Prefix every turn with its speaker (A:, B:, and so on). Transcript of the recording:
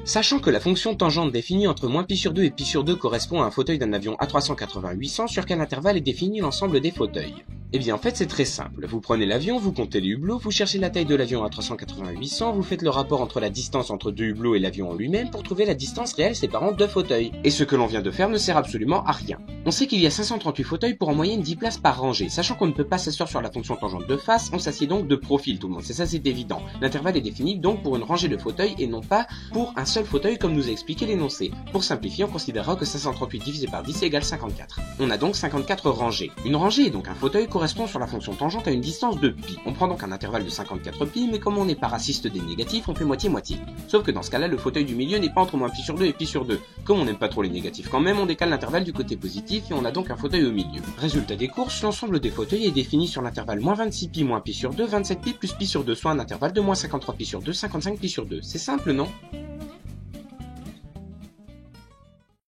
A: Sachant que la fonction tangente définie entre -π sur 2 et π sur 2 correspond à un fauteuil d'un avion A380-800, sur quel intervalle est défini l'ensemble des fauteuils? Eh bien en fait c'est très simple, vous prenez l'avion, vous comptez les hublots, vous cherchez la taille de l'avion à 380-800, vous faites le rapport entre la distance entre deux hublots et l'avion en lui-même pour trouver la distance réelle séparant deux fauteuils. Et ce que l'on vient de faire ne sert absolument à rien. On sait qu'il y a 538 fauteuils pour en moyenne 10 places par rangée. Sachant qu'on ne peut pas s'asseoir sur la fonction tangente de face, on s'assied donc de profil tout le monde, c'est évident. L'intervalle est défini donc pour une rangée de fauteuils et non pas pour un seul fauteuil comme nous a expliqué l'énoncé. Pour simplifier, on considérera que 538 divisé par 10 égale 54. On a donc 54 rangées. Une rangée, donc un fauteuil, correspond sur la fonction tangente à une distance de π. On prend donc un intervalle de 54 π, mais comme on n'est pas raciste des négatifs, on fait moitié-moitié. Sauf que dans ce cas-là, le fauteuil du milieu n'est pas entre -π sur 2 et π sur 2. Comme on n'aime pas trop les négatifs quand même, on décale l'intervalle du côté positif et on a donc un fauteuil au milieu. Résultat des courses, l'ensemble des fauteuils est défini sur l'intervalle -26 π moins π sur 2, 27 π plus π sur 2, soit un intervalle de -53 π sur 2, 55 π sur 2. C'est simple, non?